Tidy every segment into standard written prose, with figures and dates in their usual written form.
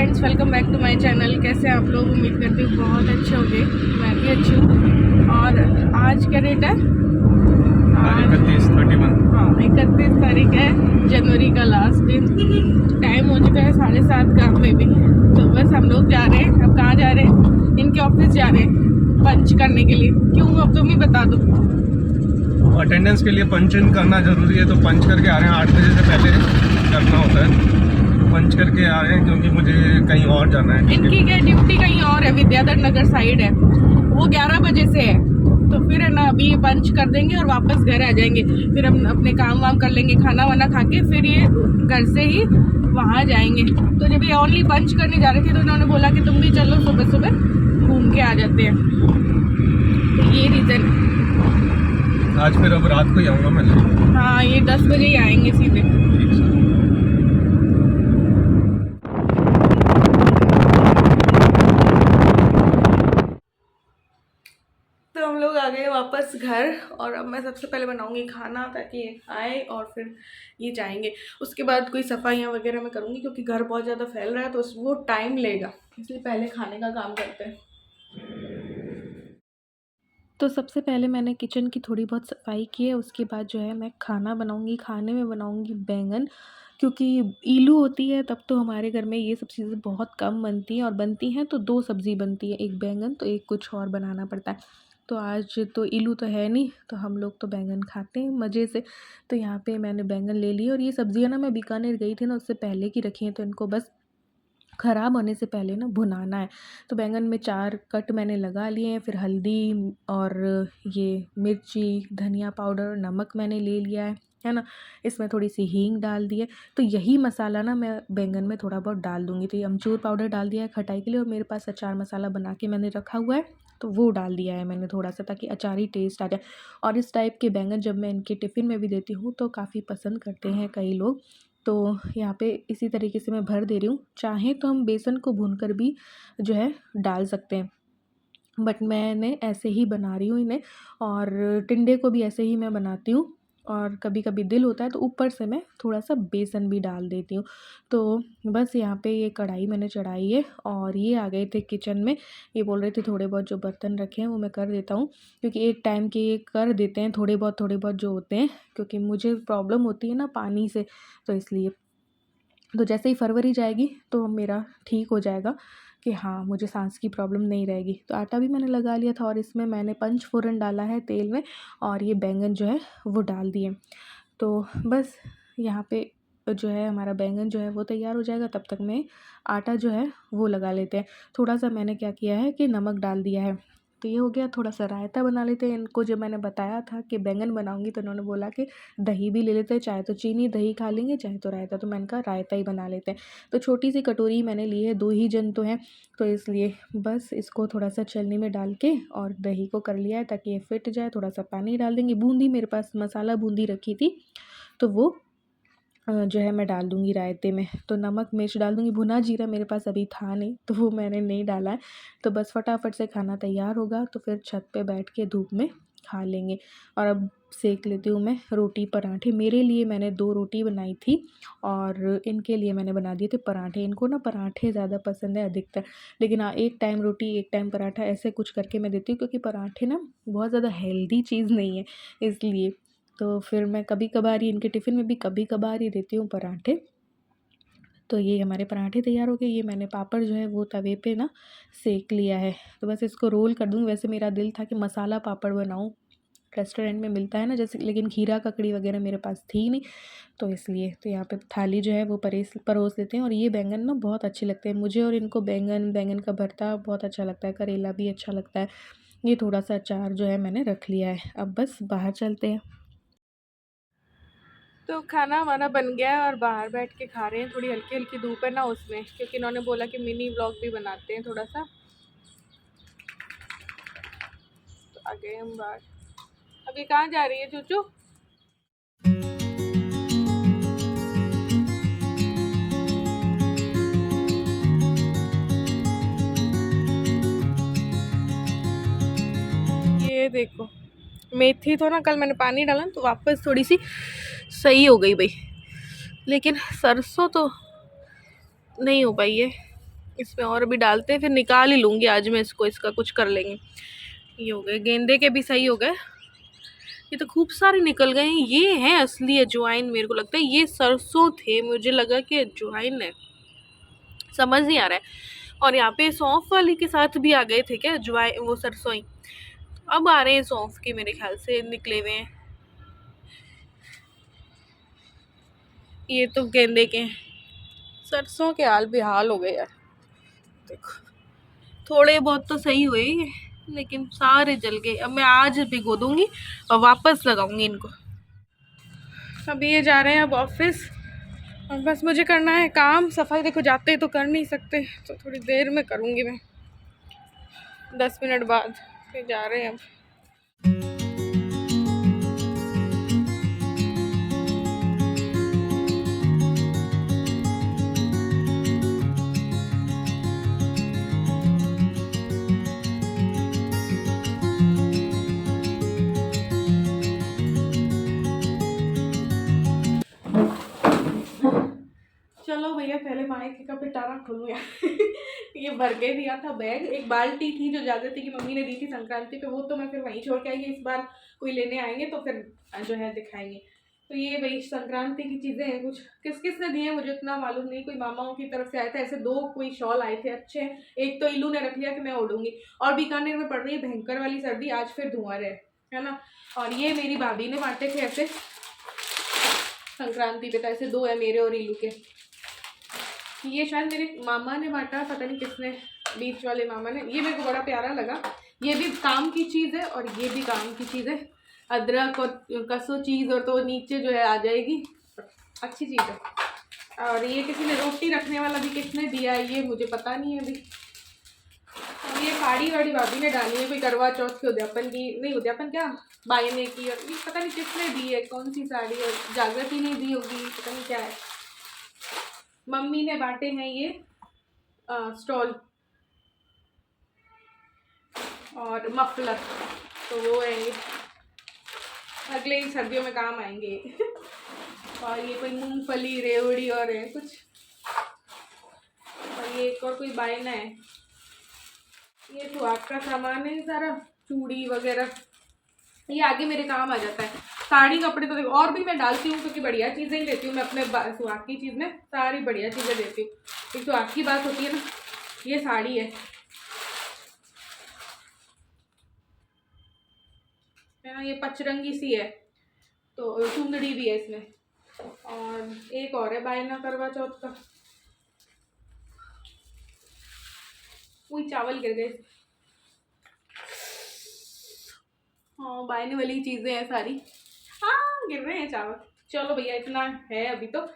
Friends, welcome back to my channel. कैसे आप लोग? उम्मीद करती हूँ बहुत अच्छे होंगे। मैं भी अच्छी हूँ। और आज क्या डेट है? 31 हाँ, 31 तारीख है, जनवरी का लास्ट दिन। टाइम हो चुका है 7:30 गाँव में भी। तो बस हम लोग जा रहे हैं। अब कहाँ जा रहे हैं? इनके ऑफिस जा रहे हैं पंच करने के लिए। क्यों, अब तुम ही बता दो। अटेंडेंस के लिए पंच इन करना जरूरी है, तो पंच करके आ रहे हैं। 8 बजे से पहले करना होता है, पंच करके आ रहे हैं क्योंकि मुझे कहीं और जाना है। इनकी क्या ड्यूटी कहीं और है, विद्याधर नगर साइड है। वो 11 बजे से है। तो फिर है ना, अभी ये पंच कर देंगे और वापस घर आ जाएंगे। फिर हम अपने काम वाम कर लेंगे, खाना वाना खा के फिर ये घर से ही वहाँ जाएंगे। तो जब ये ओनली पंच करने जा रहे थे तो उन्होंने बोला कि तुम भी चलो, सुबह सुबह घूम के आ जाते हैं। तो ये रीज़न। आज फिर अब रात को ही आऊँगा मैं। हाँ, ये 10 बजे ही आएंगे सीधे। तो हम लोग आ गए वापस घर। और अब मैं सबसे पहले बनाऊंगी खाना ताकि ये आए और फिर ये जाएंगे। उसके बाद कोई सफाइयाँ वगैरह मैं करूँगी क्योंकि घर बहुत ज़्यादा फैल रहा है, तो वो टाइम लेगा। इसलिए पहले खाने का काम करते हैं। तो सबसे पहले मैंने किचन की थोड़ी बहुत सफाई की है। उसके बाद जो है मैं खाना बनाऊंगी। खाने में बनाऊंगी बैंगन, क्योंकि ईलू होती है तब तो हमारे घर में ये सब चीज़ें बहुत कम बनती हैं, और बनती हैं तो 2 सब्ज़ी बनती है, एक बैंगन तो एक कुछ और बनाना पड़ता है। तो आज तो ईलू तो है नहीं, तो हम लोग तो बैंगन खाते हैं मज़े से। तो यहाँ पे मैंने बैंगन ले ली, और ये सब्ज़ियाँ ना मैं बीकानेर गई थी ना, उससे पहले की रखी हैं, तो इनको बस ख़राब होने से पहले ना भुनाना है। तो बैंगन में 4 कट मैंने लगा लिए हैं। फिर हल्दी और ये मिर्ची, धनिया पाउडर, नमक मैंने ले लिया है ना। इसमें थोड़ी सी हींग डाल दी है। तो यही मसाला ना मैं बैंगन में थोड़ा बहुत डाल दूँगी। तो ये अमचूर पाउडर डाल दिया है खटाई के लिए, और मेरे पास अचार मसाला बना के मैंने रखा हुआ है, तो वो डाल दिया है मैंने थोड़ा सा, ताकि अचारी टेस्ट आ जाए। और इस टाइप के बैंगन जब मैं इनके टिफ़िन में भी देती हूँ तो काफ़ी पसंद करते हैं कई लोग। तो यहाँ पे इसी तरीके से मैं भर दे रही हूँ। चाहें तो हम बेसन को भूनकर भी जो है डाल सकते हैं, बट मैंने ऐसे ही बना रही हूँ इन्हें। और टिंडे को भी ऐसे ही मैं बनाती हूँ, और कभी कभी दिल होता है तो ऊपर से मैं थोड़ा सा बेसन भी डाल देती हूँ। तो बस यहाँ पे ये कढ़ाई मैंने चढ़ाई है, और ये आ गए थे किचन में। ये बोल रहे थे थोड़े बहुत जो बर्तन रखे हैं वो मैं कर देता हूँ, क्योंकि एक टाइम के ये कर देते हैं थोड़े बहुत जो होते हैं, क्योंकि मुझे प्रॉब्लम होती है ना पानी से, तो इसलिए। तो जैसे ही फरवरी जाएगी तो मेरा ठीक हो जाएगा कि हाँ, मुझे सांस की प्रॉब्लम नहीं रहेगी। तो आटा भी मैंने लगा लिया था, और इसमें मैंने पंचफोरन डाला है तेल में, और ये बैंगन जो है वो डाल दिए। तो बस यहाँ पे जो है हमारा बैंगन जो है वो तैयार हो जाएगा। तब तक में आटा जो है वो लगा लेते हैं। थोड़ा सा मैंने क्या किया है कि नमक डाल दिया है। तो ये हो गया। थोड़ा सा रायता बना लेते हैं। इनको जब मैंने बताया था कि बैंगन बनाऊंगी तो उन्होंने बोला कि दही भी ले लेते हैं, चाहे तो चीनी दही खा लेंगे, चाहे तो रायता। तो मैंने कहा रायता ही बना लेते हैं। तो छोटी सी कटोरी मैंने ली है, 2 ही जन तो हैं, तो इसलिए बस इसको थोड़ा सा छलनी में डाल के और दही को कर लिया है ताकि ये फिट जाए। थोड़ा सा पानी डाल देंगे। बूंदी मेरे पास मसाला बूंदी रखी थी, तो वो जो है मैं डाल दूँगी रायते में। तो नमक मिर्च डाल दूँगी। भुना जीरा मेरे पास अभी था नहीं, तो वो मैंने नहीं डाला है। तो बस फटाफट से खाना तैयार होगा तो फिर छत पे बैठ के धूप में खा लेंगे। और अब सेक लेती हूँ मैं रोटी पराठे। मेरे लिए मैंने 2 रोटी बनाई थी, और इनके लिए मैंने बना दिए थे पराठे। इनको ना पराठे ज़्यादा पसंद है अधिकतर, लेकिन हाँ, एक टाइम रोटी एक टाइम पराठा ऐसे कुछ करके मैं देती हूँ, क्योंकि पराठे ना बहुत ज़्यादा हेल्दी चीज़ नहीं है, इसलिए। तो फिर मैं कभी कभार ही इनके टिफ़िन में भी कभी कभार ही देती हूँ पराठे। तो ये हमारे पराठे तैयार हो गए। ये मैंने पापड़ जो है वो तवे पे ना सेक लिया है, तो बस इसको रोल कर दूँगी। वैसे मेरा दिल था कि मसाला पापड़ बनाऊँ, रेस्टोरेंट में मिलता है ना जैसे, लेकिन खीरा ककड़ी वगैरह मेरे पास थी नहीं, तो इसलिए। तो यहाँ पे थाली जो है वो परोस देते हैं। और ये बैंगन ना बहुत अच्छे लगते हैं मुझे, और इनको बैंगन का भरता बहुत अच्छा लगता है, करेला भी अच्छा लगता है। ये थोड़ा सा अचार जो है मैंने रख लिया है। अब बस बाहर चलते हैं। तो खाना हमारा बन गया है, और बाहर बैठ के खा रहे हैं। थोड़ी हल्की हल्की धूप है ना उसमें, क्योंकि इन्होंने बोला कि मिनी व्लॉग भी बनाते हैं थोड़ा सा। तो आ गए हम बाहर। अभी कहाँ जा रही है चूचू? ये देखो, मेथी तो ना कल मैंने पानी डाला तो वापस थोड़ी सी सही हो गई भाई, लेकिन सरसों तो नहीं हो पाई है। इसमें और भी डालते हैं, फिर निकाल ही लूँगी आज मैं इसको, इसका कुछ कर लेंगे। ये हो गए गेंदे के भी सही हो गए, ये तो खूब सारे निकल गए हैं। ये है असली अजवाइन, मेरे को लगता है ये सरसों थे, मुझे लगा कि अजवाइन है, समझ नहीं आ रहा है। और यहाँ पे सौंफ वाली के साथ भी आ गए थे क्या अजवाइन, वो सरसों ही। अब आ रहे हैं सौंफ के, मेरे ख्याल से निकले हुए हैं। ये तो गेंदे के हैं। सरसों के हाल बेहाल हो गए यार, देखो थोड़े बहुत तो सही हुए ये, लेकिन सारे जल गए। अब मैं आज भिगो दूंगी और वापस लगाऊंगी इनको। अब ये जा रहे हैं अब ऑफिस, और बस मुझे करना है काम। सफाई देखो जाते तो कर नहीं सकते, तो थोड़ी देर में करूंगी मैं, 10 मिनट बाद। फिर जा रहे हैं अब। चलो भैया पहले माइक का पिटारा खोलूँ यार। ये भर के दिया था बैग, एक बाल्टी थी जो जागृति की मम्मी ने दी थी संक्रांति पे, वो तो मैं फिर वहीं छोड़ के आई। इस बार कोई लेने आएंगे तो फिर जो है दिखाएंगे। तो ये भाई संक्रांति की चीज़ें हैं, कुछ किस किस ने दिए मुझे उतना मालूम नहीं। कोई मामाओं की तरफ से आया था, ऐसे 2 कोई शॉल आए थे अच्छे। एक तो इलू ने रख लिया कि मैं ओढ़ूंगी। और बीकानेर में पड़ रही है भयंकर वाली सर्दी, आज फिर धुआं रहे है ना। और ये मेरी भाभी ने बांटे थे ऐसे संक्रांति पे, तो ऐसे 2 है मेरे और इलू के। ये शायद मेरे मामा ने बांटा, पता नहीं किसने, बीच वाले मामा ने। ये मेरे को बड़ा प्यारा लगा, ये भी काम की चीज़ है और ये भी काम की चीज़ है। अदरक और कसो चीज़, और तो नीचे जो है आ जाएगी, अच्छी चीज़ है। और ये किसी ने रोटी रखने वाला भी किसने दिया है ये मुझे पता नहीं है अभी। और ये साड़ी वाड़ी भाभी ने डाली है, कोई करवा चौथ के उद्यापन की, नहीं उद्यापन क्या, बायने की। और ये पता नहीं किसने दी है, कौन सी साड़ी, और जागृति ने दी होगी, पता नहीं क्या है। मम्मी ने बांटे हैं ये स्टॉल और मफलर, तो वो है ये, अगले ही सर्दियों में काम आएंगे। और ये कोई मूंगफली रेवड़ी और है कुछ, और ये एक और कोई बायना है। ये तो आपका सामान है सारा, चूड़ी वगैरह, ये आगे मेरे काम आ जाता है। साड़ी कपड़े तो देखो और भी मैं डालती हूँ, क्योंकि बढ़िया चीज़ें ही देती हूँ मैं अपने सुहाग की चीज़ में, सारी बढ़िया चीज़ें देती हूँ। एक सुहाग की बात होती है ना। ये साड़ी है ना, ये पचरंगी सी है, तो चुंदड़ी भी है इसमें। और एक और है बायना करवा चौथ का, वही चावल गिर गए। हाँ बायने वाली चीज़ें हैं सारी, हाँ गिर रहे हैं चावल। चलो भैया इतना है अभी तो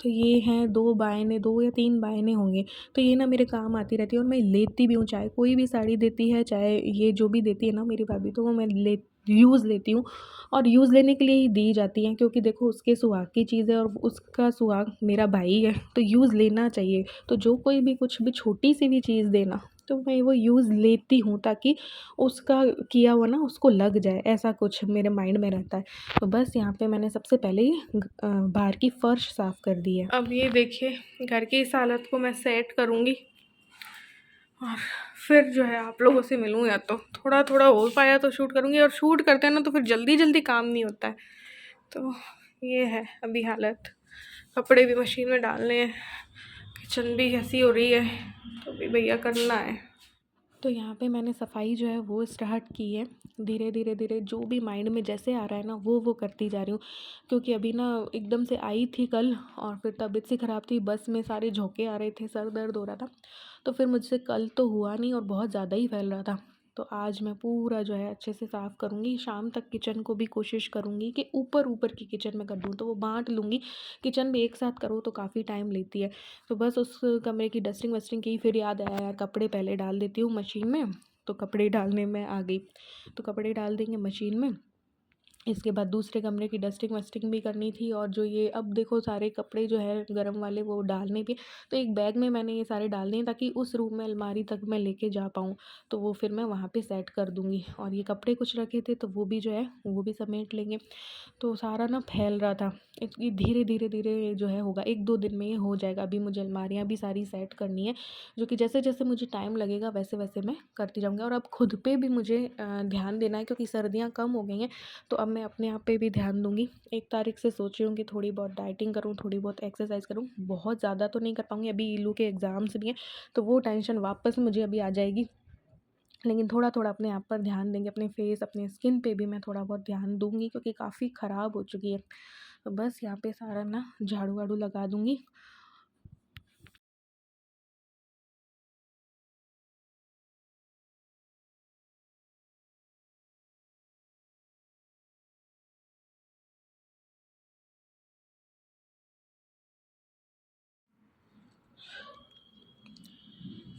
ये हैं 2 बायने, 2 या 3 बायने होंगे। तो ये ना मेरे काम आती रहती है, और मैं लेती भी हूँ, चाहे कोई भी साड़ी देती है, चाहे ये जो भी देती है ना मेरी भाभी, तो वो मैं यूज़ लेती हूँ। और यूज़ लेने के लिए ही दी जाती हैं, क्योंकि देखो उसके सुहाग की चीज़ है और उसका सुहाग मेरा भाई है, तो यूज़ लेना चाहिए। तो जो कोई भी कुछ भी छोटी सी भी चीज़ देना, तो मैं वो यूज़ लेती हूँ, ताकि उसका किया हुआ ना उसको लग जाए, ऐसा कुछ मेरे माइंड में रहता है। तो बस यहाँ पे मैंने सबसे पहले ही बाहर की फ़र्श साफ़ कर दी है। अब ये देखिए घर की इस हालत को मैं सेट करूँगी, और फिर जो है आप लोगों से मिलूँ, या तो थोड़ा थोड़ा हो पाया तो शूट करूँगी। और शूट करते हैं ना तो फिर जल्दी जल्दी काम नहीं होता है। तो ये है अभी हालत, कपड़े भी मशीन में डालने हैं, किचन भी ऐसी हो रही है, तो अभी भैया करना है। तो यहाँ पे मैंने सफाई जो है वो स्टार्ट की है, धीरे धीरे धीरे जो भी माइंड में जैसे आ रहा है ना वो करती जा रही हूँ। क्योंकि अभी ना एकदम से आई थी कल, और फिर तबीयत सी ख़राब थी, बस में सारे झोंके आ रहे थे, सर दर्द हो रहा था, तो फिर मुझसे कल तो हुआ नहीं, और बहुत ज़्यादा ही फैल रहा था। तो आज मैं पूरा जो है अच्छे से साफ़ करूँगी, शाम तक किचन को भी कोशिश करूँगी कि ऊपर ऊपर की किचन में कर दूँ, तो वो बांट लूँगी। किचन भी एक साथ करो तो काफ़ी टाइम लेती है। तो बस उस कमरे की डस्टिंग वस्टिंग की, फिर याद आया यार कपड़े पहले डाल देती हूँ मशीन में, तो कपड़े डालने में आ गई। तो कपड़े डाल देंगे मशीन में, इसके बाद दूसरे कमरे की डस्टिंग वस्टिंग भी करनी थी, और जो ये अब देखो सारे कपड़े जो है गरम वाले वो डालने भी, तो एक बैग में मैंने ये सारे डालने हैं ताकि उस रूम में अलमारी तक मैं लेके जा पाऊँ, तो वो फिर मैं वहाँ पे सेट कर दूँगी। और ये कपड़े कुछ रखे थे तो वो भी जो है वो भी समेट लेंगे। तो सारा ना फैल रहा था, ये धीरे धीरे धीरे जो है होगा, एक दो दिन में ये हो जाएगा। अभी मुझे अलमारियाँ भी सारी सेट करनी है, जो कि जैसे जैसे मुझे टाइम लगेगा वैसे वैसे मैं करती जाऊँगी। और अब खुद पे भी मुझे ध्यान देना है, क्योंकि सर्दियाँ कम हो गई हैं, तो अब मैं अपने आप पे भी ध्यान दूँगी। 1 तारीख से सोच रही हूँ कि थोड़ी बहुत डाइटिंग करूँ, थोड़ी बहुत एक्सरसाइज़ करूँ। बहुत ज़्यादा तो नहीं कर पाऊँगी, अभी इल्लू के एग्ज़ाम्स भी हैं, तो वो टेंशन वापस मुझे अभी आ जाएगी। लेकिन थोड़ा-थोड़ा अपने आप पर ध्यान देंगे, अपने फेस, अपने स्किन पे भी मैं थोड़ा बहुत ध्यान दूँगी, क्योंकि काफ़ी ख़राब हो चुकी है। तो बस यहाँ पे सारा ना झाड़ू-वाड़ू लगा दूँगी।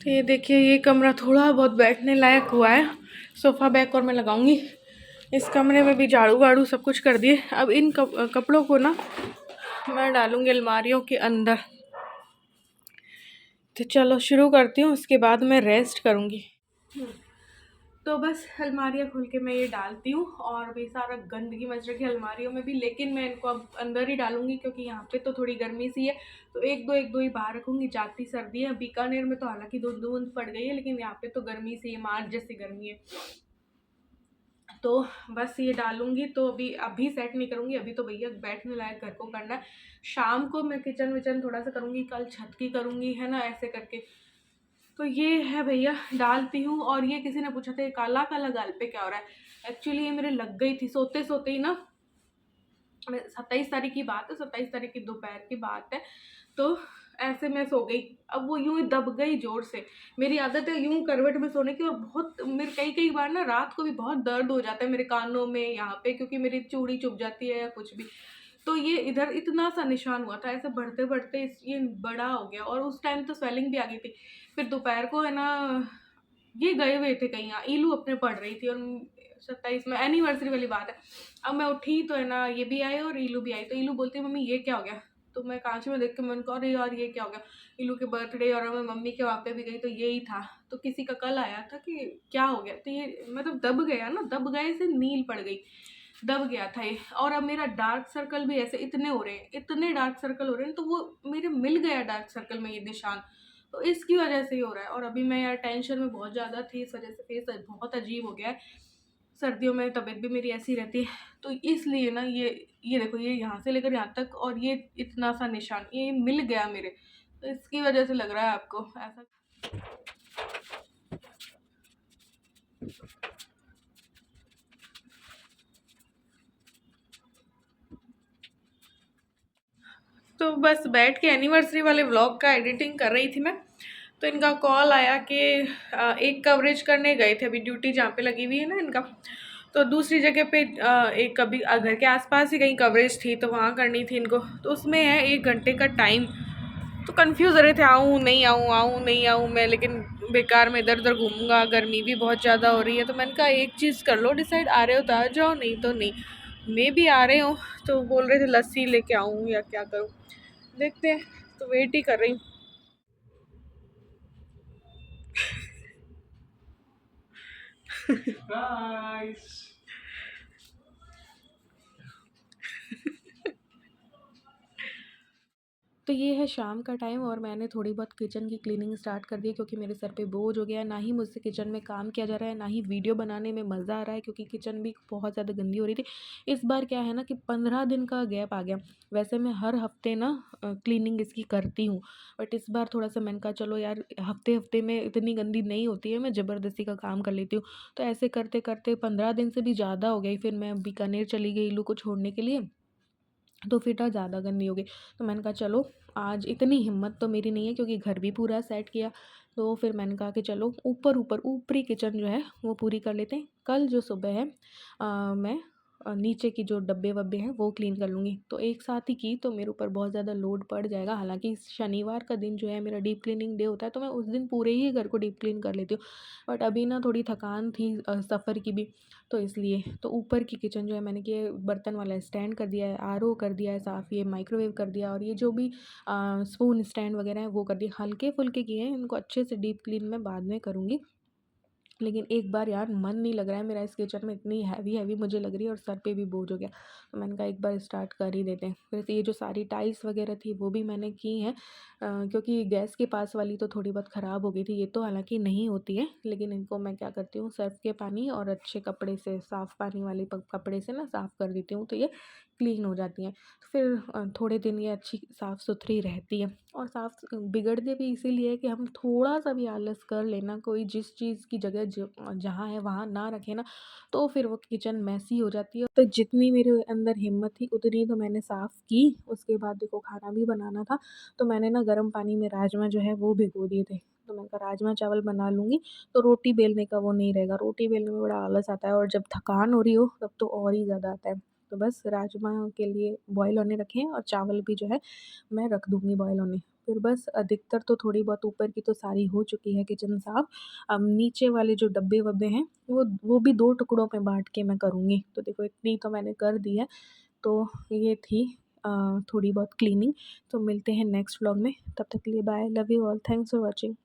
तो ये देखिए, ये कमरा थोड़ा बहुत बैठने लायक हुआ है। सोफ़ा बैक और मैं लगाऊंगी। इस कमरे में भी झाड़ू वाड़ू सब कुछ कर दिए। अब इन कपड़ों को ना मैं डालूंगी अलमारियों के अंदर। तो चलो शुरू करती हूँ, उसके बाद मैं रेस्ट करूँगी। तो बस अलमारियाँ खोल के मैं ये डालती हूँ, और भी सारा गंदगी मच रखी है अलमारियों में भी, लेकिन मैं इनको अब अंदर ही डालूंगी, क्योंकि यहाँ पे तो थोड़ी गर्मी सी है, तो एक दो ही बाहर रखूंगी। जाती सर्दी है, बीकानेर में तो हालांकि दो बूंद पड़ गई है, लेकिन यहाँ पे तो गर्मी सी है, मार्च जैसी गर्मी है। तो बस ये डालूंगी, तो अभी अभी सेट नहीं करूंगी, अभी तो भैया बैठने लायक घर को करना है। शाम को मैं किचन विचन थोड़ा सा करूंगी, कल छत की करूंगी, है ना, ऐसे करके। तो ये है भैया, डालती हूँ। और ये किसी ने पूछा था, ये काला काला गाल पे क्या हो रहा है। एक्चुअली ये मेरे लग गई थी सोते सोते ही ना। 27 तारीख की बात है, 27 तारीख की दोपहर की बात है। तो ऐसे मैं सो गई, अब वो यूं ही दब गई जोर से। मेरी आदत है यूं करवट में सोने की, और बहुत मेरे कई कई बार ना रात को भी बहुत दर्द हो जाता है मेरे कानों में यहाँ पे, क्योंकि मेरी चूड़ी चुभ जाती है या कुछ भी। तो ये इधर इतना सा निशान हुआ था, ऐसे बढ़ते बढ़ते ये बड़ा हो गया, और उस टाइम तो स्वेलिंग भी आ गई थी। फिर दोपहर को है ना, ये गए हुए थे कहीं, ईलू अपने पढ़ रही थी, और 27 में एनिवर्सरी वाली बात है। अब मैं उठी तो है ना, ये भी आए और ईलू भी आई, तो ईलू बोलती है, मम्मी ये क्या हो गया। तो मैं कांच में देख के मन को, अरे यार ये क्या हो गया। ईलू के बर्थडे, और मैं मम्मी के वहाँ पे भी गई तो यही था। तो किसी का कल आया था कि क्या हो गया, तो ये मतलब दब गया ना, दब गए से नील पड़ गई, दब गया था ये। और अब मेरा डार्क सर्कल भी ऐसे इतने हो रहे हैं, इतने डार्क सर्कल हो रहे हैं, तो वो मेरे मिल गया डार्क सर्कल में ये निशान, तो इसकी वजह से ही हो रहा है। और अभी मैं यार टेंशन में बहुत ज़्यादा थी, इस वजह से फेस बहुत अजीब हो गया है। सर्दियों में तबीयत भी मेरी ऐसी रहती है, तो इसलिए ना ये देखो, ये यहाँ से लेकर यहाँ तक, और ये इतना सा निशान ये मिल गया मेरे, तो इसकी वजह से लग रहा है आपको ऐसा। तो बस बैठ के एनिवर्सरी वाले व्लॉग का एडिटिंग कर रही थी मैं, तो इनका कॉल आया कि एक कवरेज करने गए थे, अभी ड्यूटी जहाँ पे लगी हुई है ना इनका, तो दूसरी जगह पे एक कभी घर के आसपास ही कहीं कवरेज थी, तो वहाँ करनी थी इनको, तो उसमें है 1 घंटे का टाइम। तो कंफ्यूज हो रहे थे, आऊँ नहीं आऊँ, आऊँ नहीं आऊँ मैं, लेकिन बेकार में इधर उधर घूमूंगा, गर्मी भी बहुत ज़्यादा हो रही है। तो मैंने कहा एक चीज़ कर लो डिसाइड, आ रहे हो तो आ जाओ, नहीं तो नहीं। मैं भी आ रहे हूँ, तो बोल रहे थे लस्सी लेके आऊँ या क्या करूँ, देखते हैं। तो वेट ही कर रही हूँ। Guys. तो ये है शाम का टाइम, और मैंने थोड़ी बहुत किचन की क्लीनिंग स्टार्ट कर दी है, क्योंकि मेरे सर पे बोझ हो गया है। ना ही मुझसे किचन में काम किया जा रहा है, ना ही वीडियो बनाने में मज़ा आ रहा है, क्योंकि किचन भी बहुत ज़्यादा गंदी हो रही थी। इस बार क्या है ना कि 15 दिन का गैप आ गया। वैसे मैं हर हफ्ते ना क्लीनिंग इसकी करती हूँ, बट इस बार थोड़ा सा मैंने कहा चलो यार, हफ्ते हफ्ते में इतनी गंदी नहीं होती है, मैं ज़बरदस्ती का काम कर लेती हूँ। तो ऐसे करते करते 15 दिन से भी ज़्यादा हो गई। फिर मैं बीकानेर चली गई इल्लू को छोड़ने के लिए, तो फिर तो ज़्यादा गंदी हो गई। तो मैंने कहा चलो, आज इतनी हिम्मत तो मेरी नहीं है, क्योंकि घर भी पूरा सेट किया। तो फिर मैंने कहा कि चलो ऊपरी किचन जो है वो पूरी कर लेते हैं। कल जो सुबह है मैं नीचे की जो डब्बे-वब्बे हैं वो क्लीन कर लूँगी। तो एक साथ ही की तो मेरे ऊपर बहुत ज़्यादा लोड पड़ जाएगा। हालाँकि शनिवार का दिन जो है मेरा डीप क्लीनिंग डे होता है, तो मैं उस दिन पूरे ही घर को डीप क्लीन कर लेती हूँ। बट अभी ना थोड़ी थकान थी सफ़र की भी, तो इसलिए। तो ऊपर की किचन जो है मैंने कि बर्तन वाला स्टैंड कर दिया है, आरओ कर दिया है साफ़, ये माइक्रोवेव कर दिया, और ये जो भी स्पून स्टैंड वगैरह हैं वो कर दिए। हल्के-फुल्के किए हैं, इनको अच्छे से डीप क्लीन मैं बाद में करूँगी। लेकिन एक बार यार मन नहीं लग रहा है मेरा इस किचन में, इतनी हैवी-हैवी मुझे लग रही है और सर पे भी बोझ हो गया। तो मैंने कहा एक बार स्टार्ट कर ही देते हैं। फिर ये जो सारी टाइल्स वगैरह थी वो भी मैंने की हैं, क्योंकि गैस के पास वाली तो थोड़ी बहुत ख़राब हो गई थी। ये तो हालाँकि नहीं होती है, लेकिन इनको मैं क्या करती हूँ, सर्फ़ के पानी और अच्छे कपड़े से, साफ़ पानी वाले प कपड़े से ना साफ़ कर देती हूँ, तो ये क्लीन हो जाती हैं। तो फिर थोड़े दिन ये अच्छी साफ़-सुथरी रहती है। और बिगड़ते भी इसीलिए है कि हम थोड़ा-सा भी आलस कर लें ना, कोई जिस चीज़ की जगह जहाँ है वहाँ ना रखें ना, तो फिर वो किचन मेसी हो जाती है। तो जितनी मेरे अंदर हिम्मत थी उतनी तो मैंने साफ़ की। उसके बाद देखो खाना भी बनाना था, तो मैंने ना गर्म पानी में राजमा जो है वो भिगो दिए थे। तो मैंने कहा राजमा चावल बना लूँगी, तो रोटी बेलने का वो नहीं रहेगा। रोटी बेलने में बड़ा आलस आता है, और जब थकान हो रही हो तब तो और ही ज़्यादा आता है। तो बस राजमा के लिए बॉयल होने रखे हैं, और चावल भी जो है मैं रख दूँगी बॉयल होने। फिर बस अधिकतर तो थोड़ी बहुत ऊपर की तो सारी हो चुकी है किचन साफ़। अब नीचे वाले जो डब्बे-वब्बे हैं वो भी 2 टुकड़ों में बाँट के मैं करूँगी। तो देखो इतनी तो मैंने कर दी है। तो ये थी थोड़ी बहुत क्लीनिंग। तो मिलते हैं नेक्स्ट व्लॉग में। तब तक के लिए bye. Love you all. Thanks for watching.